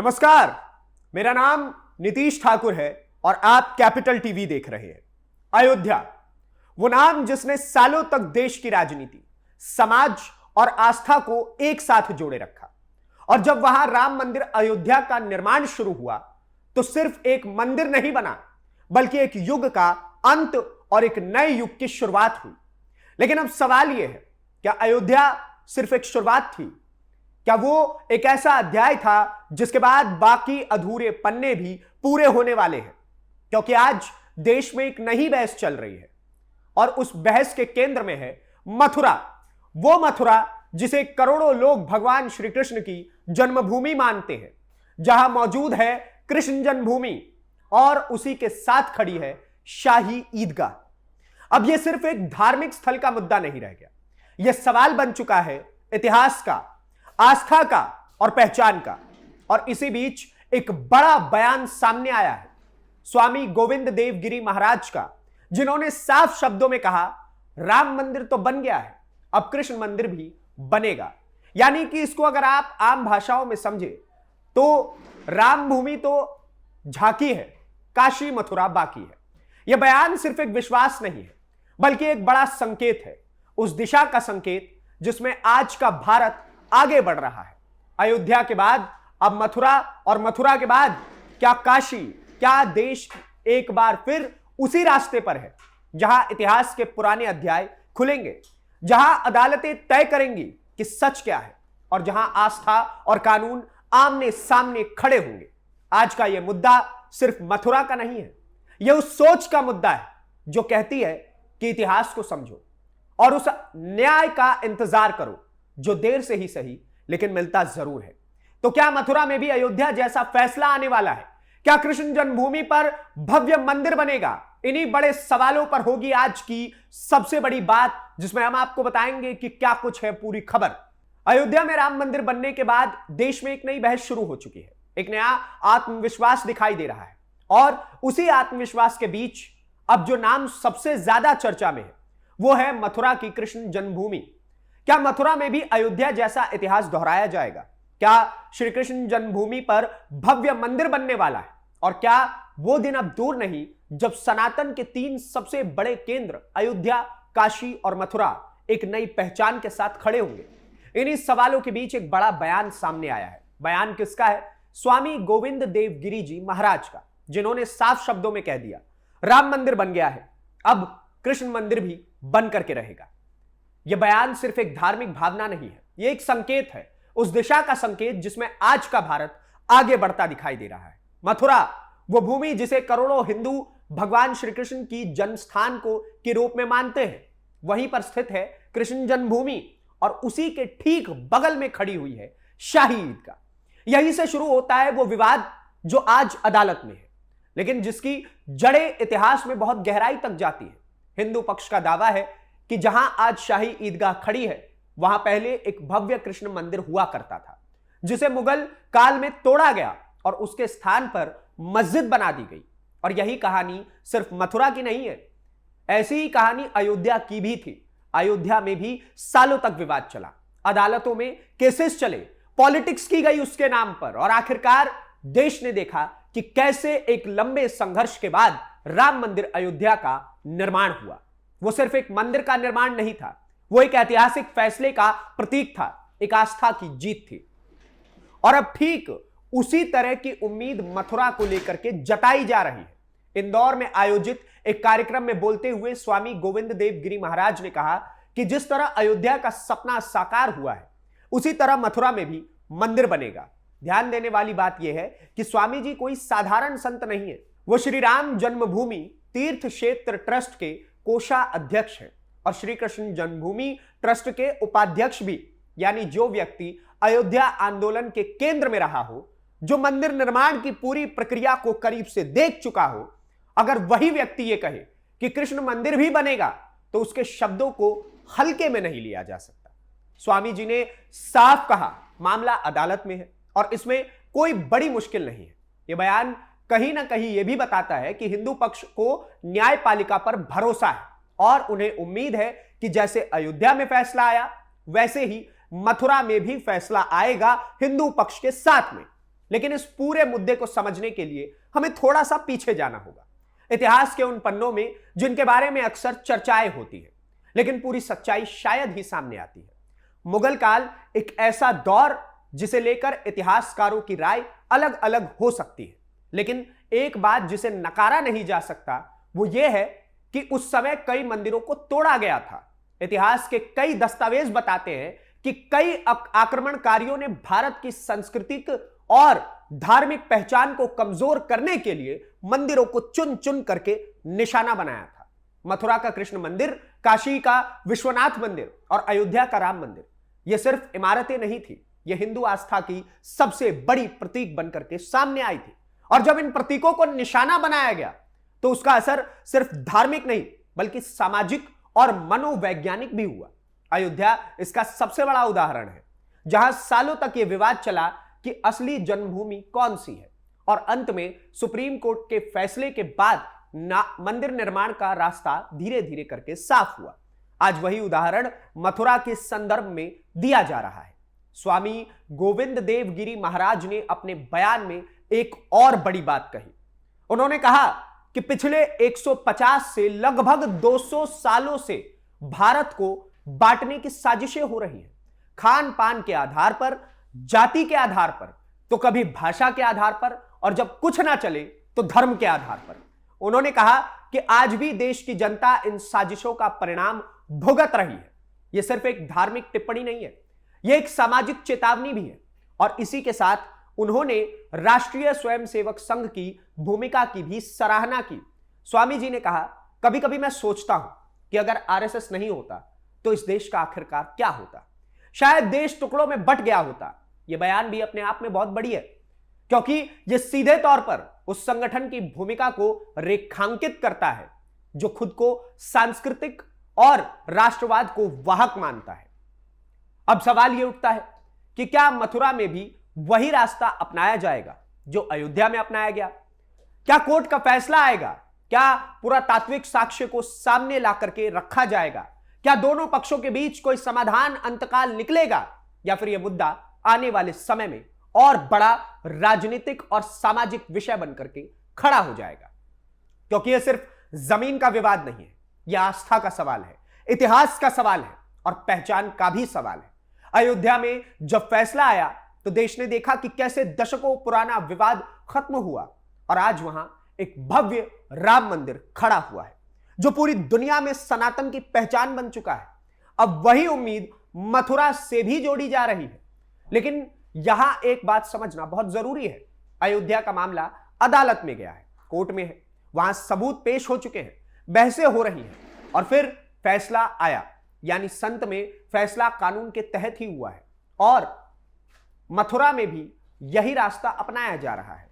नमस्कार, मेरा नाम नीतीश ठाकुर है और आप कैपिटल टीवी देख रहे हैं। अयोध्या, वो नाम जिसने सालों तक देश की राजनीति, समाज और आस्था को एक साथ जोड़े रखा। और जब वहां राम मंदिर अयोध्या का निर्माण शुरू हुआ तो सिर्फ एक मंदिर नहीं बना, बल्कि एक युग का अंत और एक नए युग की शुरुआत हुई। लेकिन अब सवाल यह है, क्या अयोध्या सिर्फ एक शुरुआत थी? क्या वो एक ऐसा अध्याय था जिसके बाद बाकी अधूरे पन्ने भी पूरे होने वाले हैं? क्योंकि आज देश में एक नई बहस चल रही है और उस बहस के केंद्र में है मथुरा। वो मथुरा जिसे करोड़ों लोग भगवान श्री कृष्ण की जन्मभूमि मानते हैं, जहां मौजूद है कृष्ण जन्मभूमि और उसी के साथ खड़ी है शाही ईदगाह। अब यह सिर्फ एक धार्मिक स्थल का मुद्दा नहीं रह गया, यह सवाल बन चुका है इतिहास का, आस्था का और पहचान का। और इसी बीच एक बड़ा बयान सामने आया है स्वामी गोविंद देव गिरी महाराज का, जिन्होंने साफ शब्दों में कहा, राम मंदिर तो बन गया है, अब कृष्ण मंदिर भी बनेगा। यानी कि इसको अगर आप आम भाषाओं में समझे तो राम भूमि तो झांकी है, काशी मथुरा बाकी है। यह बयान सिर्फ एक विश्वास नहीं है, बल्कि एक बड़ा संकेत है, उस दिशा का संकेत जिसमें आज का भारत आगे बढ़ रहा है। अयोध्या के बाद अब मथुरा, और मथुरा के बाद क्या काशी, क्या देश एक बार फिर उसी रास्ते पर है जहां इतिहास के पुराने अध्याय खुलेंगे, जहां अदालतें तय करेंगी कि सच क्या है और जहां आस्था और कानून आमने सामने खड़े होंगे। आज का यह मुद्दा सिर्फ मथुरा का नहीं है, यह उस सोच का मुद्दा है जो कहती है कि इतिहास को समझो और उस न्याय का इंतजार करो जो देर से ही सही लेकिन मिलता जरूर है। तो क्या मथुरा में भी अयोध्या जैसा फैसला आने वाला है? क्या कृष्ण जन्मभूमि पर भव्य मंदिर बनेगा? इन्हीं बड़े सवालों पर होगी आज की सबसे बड़ी बात, जिसमें हम आपको बताएंगे कि क्या कुछ है पूरी खबर। अयोध्या में राम मंदिर बनने के बाद देश में एक नई बहस शुरू हो चुकी है, एक नया आत्मविश्वास दिखाई दे रहा है। और उसी आत्मविश्वास के बीच अब जो नाम सबसे ज्यादा चर्चा में है वो है मथुरा की कृष्ण जन्मभूमि। क्या मथुरा में भी अयोध्या जैसा इतिहास दोहराया जाएगा? क्या श्री कृष्ण जन्मभूमि पर भव्य मंदिर बनने वाला है? और क्या वो दिन अब दूर नहीं जब सनातन के तीन सबसे बड़े केंद्र अयोध्या, काशी और मथुरा एक नई पहचान के साथ खड़े होंगे? इन्हीं सवालों के बीच एक बड़ा बयान सामने आया है। बयान किसका है? स्वामी गोविंद देव गिरी जी महाराज का, जिन्होंने साफ शब्दों में कह दिया, राम मंदिर बन गया है, अब कृष्ण मंदिर भी बन करके रहेगा। यह बयान सिर्फ एक धार्मिक भावना नहीं है, यह एक संकेत है, उस दिशा का संकेत जिसमें आज का भारत आगे बढ़ता दिखाई दे रहा है। मथुरा, वो भूमि जिसे करोड़ों हिंदू भगवान श्री कृष्ण की जन्मस्थान को के रूप में मानते हैं, वहीं पर स्थित है कृष्ण जन्मभूमि और उसी के ठीक बगल में खड़ी हुई है शाही ईदगाह। यहीं से शुरू होता है वो विवाद जो आज अदालत में है, लेकिन जिसकी जड़ें इतिहास में बहुत गहराई तक जाती है। हिंदू पक्ष का दावा है कि जहां आज शाही ईदगाह खड़ी है वहां पहले एक भव्य कृष्ण मंदिर हुआ करता था, जिसे मुगल काल में तोड़ा गया और उसके स्थान पर मस्जिद बना दी गई। और यही कहानी सिर्फ मथुरा की नहीं है, ऐसी ही कहानी अयोध्या की भी थी। अयोध्या में भी सालों तक विवाद चला, अदालतों में केसेस चले, पॉलिटिक्स की गई उसके नाम पर, और आखिरकार देश ने देखा कि कैसे एक लंबे संघर्ष के बाद राम मंदिर अयोध्या का निर्माण हुआ। वो सिर्फ एक मंदिर का निर्माण नहीं था, वो एक ऐतिहासिक फैसले का प्रतीक था, एक आस्था की जीत थी। और अब ठीक उसी तरह की उम्मीद मथुरा को लेकर के जताई जा रही है। इंदौर में आयोजित एक कार्यक्रम में बोलते हुए स्वामी गोविंद देव गिरी महाराज ने कहा कि जिस तरह अयोध्या का सपना साकार हुआ है, उसी तरह मथुरा में भी मंदिर बनेगा। ध्यान देने वाली बात यह है कि स्वामी जी कोई साधारण संत नहीं है, वो श्री राम जन्मभूमि तीर्थ क्षेत्र ट्रस्ट के कोषाध्यक्ष हैं और श्री कृष्ण जन्मभूमि ट्रस्ट के उपाध्यक्ष भी। यानी जो व्यक्ति अयोध्या आंदोलन के केंद्र में रहा हो, जो मंदिर निर्माण की पूरी प्रक्रिया को करीब से देख चुका हो, अगर वही व्यक्ति ये कहे कि कृष्ण मंदिर भी बनेगा तो उसके शब्दों को हल्के में नहीं लिया जा सकता। स्वामी जी ने साफ कहा, मामला अदालत में है और इसमें कोई बड़ी मुश्किल नहीं है। यह बयान कहीं ना कहीं यह भी बताता है कि हिंदू पक्ष को न्यायपालिका पर भरोसा है और उन्हें उम्मीद है कि जैसे अयोध्या में फैसला आया, वैसे ही मथुरा में भी फैसला आएगा हिंदू पक्ष के साथ में। लेकिन इस पूरे मुद्दे को समझने के लिए हमें थोड़ा सा पीछे जाना होगा, इतिहास के उन पन्नों में जिनके बारे में अक्सर चर्चाएं होती है, लेकिन पूरी सच्चाई शायद ही सामने आती है। मुगल काल एक ऐसा दौर जिसे लेकर इतिहासकारों की राय अलग अलग हो सकती है, लेकिन एक बात जिसे नकारा नहीं जा सकता वो ये है कि उस समय कई मंदिरों को तोड़ा गया था। इतिहास के कई दस्तावेज बताते हैं कि कई आक्रमणकारियों ने भारत की सांस्कृतिक और धार्मिक पहचान को कमजोर करने के लिए मंदिरों को चुन चुन करके निशाना बनाया था। मथुरा का कृष्ण मंदिर, काशी का विश्वनाथ मंदिर और अयोध्या का राम मंदिर, यह सिर्फ इमारतें नहीं थी, यह हिंदू आस्था की सबसे बड़ी प्रतीक बनकर के सामने आई थी। और जब इन प्रतीकों को निशाना बनाया गया तो उसका असर सिर्फ धार्मिक नहीं बल्कि सामाजिक और मनोवैज्ञानिक भी हुआ। अयोध्या इसका सबसे बड़ा उदाहरण है, जहां सालों तक यह विवाद चला कि असली जन्मभूमि कौन सी है, और अंत में सुप्रीम कोर्ट के फैसले के बाद मंदिर निर्माण का रास्ता धीरे धीरे करके साफ हुआ। आज वही उदाहरण मथुरा के संदर्भ में दिया जा रहा है। स्वामी गोविंद देव गिरी महाराज ने अपने बयान में एक और बड़ी बात कही। उन्होंने कहा कि पिछले 150 से लगभग 200 सालों से भारत को बांटने की साजिशें हो रही हैं, खान पान के आधार पर, जाति के आधार पर, तो कभी भाषा के आधार पर, और जब कुछ ना चले तो धर्म के आधार पर। उन्होंने कहा कि आज भी देश की जनता इन साजिशों का परिणाम भुगत रही है। यह सिर्फ एक धार्मिक टिप्पणी नहीं है, यह एक सामाजिक चेतावनी भी है। और इसी के साथ उन्होंने राष्ट्रीय स्वयंसेवक संघ की भूमिका की भी सराहना की। स्वामी जी ने कहा, कभी कभी मैं सोचता हूं कि अगर आरएसएस नहीं होता तो इस देश का आखिरकार क्या होता, शायद देश टुकड़ों में बंट गया होता। यह बयान भी अपने आप में बहुत बड़ी है, क्योंकि यह सीधे तौर पर उस संगठन की भूमिका को रेखांकित करता है जो खुद को सांस्कृतिक और राष्ट्रवाद को वाहक मानता है। अब सवाल यह उठता है कि क्या मथुरा में भी वही रास्ता अपनाया जाएगा जो अयोध्या में अपनाया गया? क्या कोर्ट का फैसला आएगा? क्या पुरातात्विक साक्ष्य को सामने ला करके रखा जाएगा? क्या दोनों पक्षों के बीच कोई समाधान अंतकाल निकलेगा? या फिर यह मुद्दा आने वाले समय में और बड़ा राजनीतिक और सामाजिक विषय बनकर के खड़ा हो जाएगा? क्योंकि यह सिर्फ जमीन का विवाद नहीं है, यह आस्था का सवाल है, इतिहास का सवाल है और पहचान का भी सवाल है। अयोध्या में जब फैसला आया तो देश ने देखा कि कैसे दशकों पुराना विवाद खत्म हुआ और आज वहां एक भव्य राम मंदिर खड़ा हुआ है जो पूरी दुनिया में सनातन की पहचान बन चुका है। अब वही उम्मीद मथुरा से भी जोड़ी जा रही है। लेकिन यहां एक बात समझना बहुत जरूरी है, अयोध्या का मामला अदालत में गया है, कोर्ट में है, वहां सबूत पेश हो चुके हैं, बहसें हो रही हैं और फिर फैसला आया, यानी संत में फैसला कानून के तहत ही हुआ है और मथुरा में भी यही रास्ता अपनाया जा रहा है।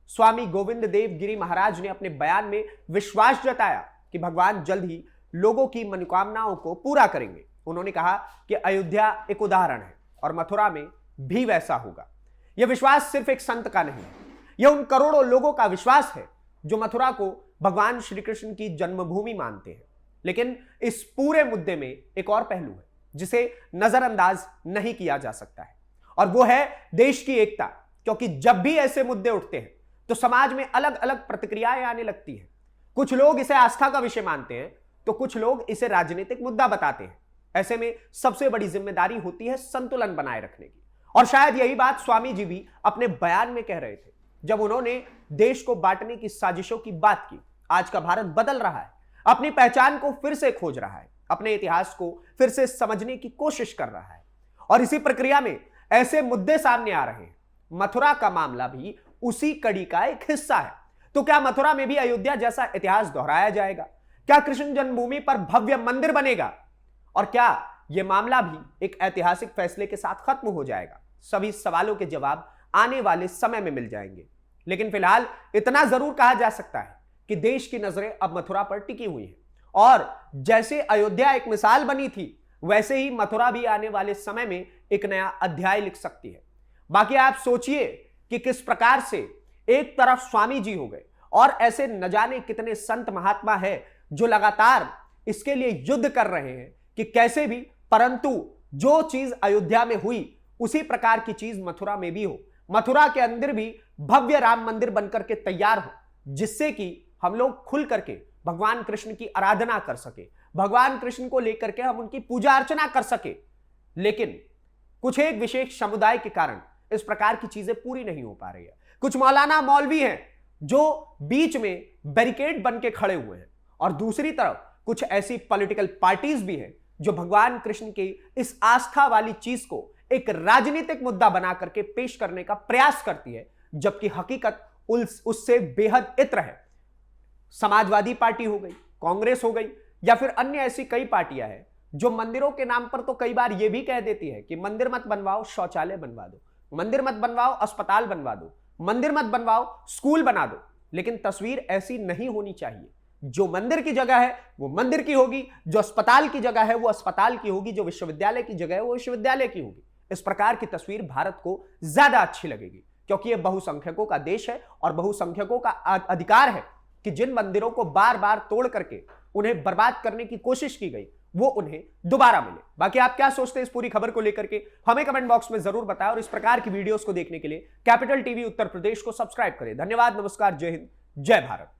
स्वामी गोविंद देव गिरी महाराज ने अपने बयान में विश्वास जताया कि भगवान जल्द ही लोगों की मनोकामनाओं को पूरा करेंगे। उन्होंने कहा कि अयोध्या एक उदाहरण है और मथुरा में भी वैसा होगा। यह विश्वास सिर्फ एक संत का नहीं है, यह उन करोड़ों लोगों का विश्वास है जो मथुरा को भगवान श्री कृष्ण की जन्मभूमि मानते हैं। लेकिन इस पूरे मुद्दे में एक और पहलू है जिसे नजरअंदाज नहीं किया जा सकता है, और वो है देश की एकता। क्योंकि जब भी ऐसे मुद्दे उठते हैं तो समाज में अलग अलग प्रतिक्रियाएं आने लगती हैं। कुछ लोग इसे आस्था का विषय मानते हैं तो कुछ लोग इसे राजनीतिक मुद्दा बताते हैं। ऐसे में सबसे बड़ी जिम्मेदारी होती है संतुलन बनाए रखने की, और शायद यही बात स्वामी जी भी अपने बयान में कह रहे थे जब उन्होंने देश को बांटने की साजिशों की बात की। आज का भारत बदल रहा है, अपनी पहचान को फिर से खोज रहा है, अपने इतिहास को फिर से समझने की कोशिश कर रहा है, और इसी प्रक्रिया में ऐसे मुद्दे सामने आ रहे हैं। मथुरा का मामला भी उसी कड़ी का एक हिस्सा है। तो क्या मथुरा में भी अयोध्या जैसा इतिहास दोहराया जाएगा? क्या कृष्ण जन्मभूमि पर भव्य मंदिर बनेगा? और क्या यह मामला भी एक ऐतिहासिक फैसले के साथ खत्म हो जाएगा? सभी सवालों के जवाब आने वाले समय में मिल जाएंगे। लेकिन फिलहाल इतना जरूर कहा जा सकता है कि देश की नजरें अब मथुरा पर टिकी हुई हैं, और जैसे अयोध्या एक मिसाल बनी थी वैसे ही मथुरा भी आने वाले समय में एक नया अध्याय लिख सकती है। बाकी आप सोचिए कि किस प्रकार से एक तरफ स्वामी जी हो गए और ऐसे न जाने कितने संत महात्मा हैं जो लगातार इसके लिए युद्ध कर रहे हैं कि कैसे भी, परंतु जो चीज अयोध्या में हुई उसी प्रकार की चीज मथुरा में भी हो, मथुरा के अंदर भी भव्य राम मंदिर बनकर के तैयार हो, जिससे कि हम लोग खुल करके भगवान कृष्ण की आराधना कर सके, भगवान कृष्ण को लेकर के हम उनकी पूजा अर्चना कर सके। लेकिन कुछ एक विशेष समुदाय के कारण इस प्रकार की चीजें पूरी नहीं हो पा रही है। कुछ मौलाना मौलवी हैं जो बीच में बैरिकेड बन के खड़े हुए हैं, और दूसरी तरफ कुछ ऐसी पॉलिटिकल पार्टीज भी हैं जो भगवान कृष्ण की इस आस्था वाली चीज को एक राजनीतिक मुद्दा बना करके पेश करने का प्रयास करती है, जबकि हकीकत उससे बेहद इत्र है। समाजवादी पार्टी हो गई, कांग्रेस हो गई, या फिर अन्य ऐसी कई पार्टियां हैं जो मंदिरों के नाम पर तो कई बार यह भी कह देती है कि मंदिर मत बनवाओ, शौचालय बनवा दो, मंदिर मत बनवाओ, अस्पताल बनवा दो, मंदिर मत बनवाओ, स्कूल बना दो। लेकिन तस्वीर ऐसी नहीं होनी चाहिए। जो मंदिर की जगह है वो मंदिर की होगी, जो अस्पताल की जगह है वो अस्पताल की होगी, जो विश्वविद्यालय की जगह है वो विश्वविद्यालय की होगी। इस प्रकार की तस्वीर भारत को ज्यादा अच्छी लगेगी, क्योंकि यह बहुसंख्यकों का देश है और बहुसंख्यकों का अधिकार है कि जिन मंदिरों को बार बार तोड़ करके उन्हें बर्बाद करने की कोशिश की गई वो उन्हें दोबारा मिले। बाकी आप क्या सोचते हैं इस पूरी खबर को लेकर के हमें कमेंट बॉक्स में जरूर बताएं, और इस प्रकार की वीडियोस को देखने के लिए कैपिटल टीवी उत्तर प्रदेश को सब्सक्राइब करें। धन्यवाद, नमस्कार, जय हिंद, जय भारत।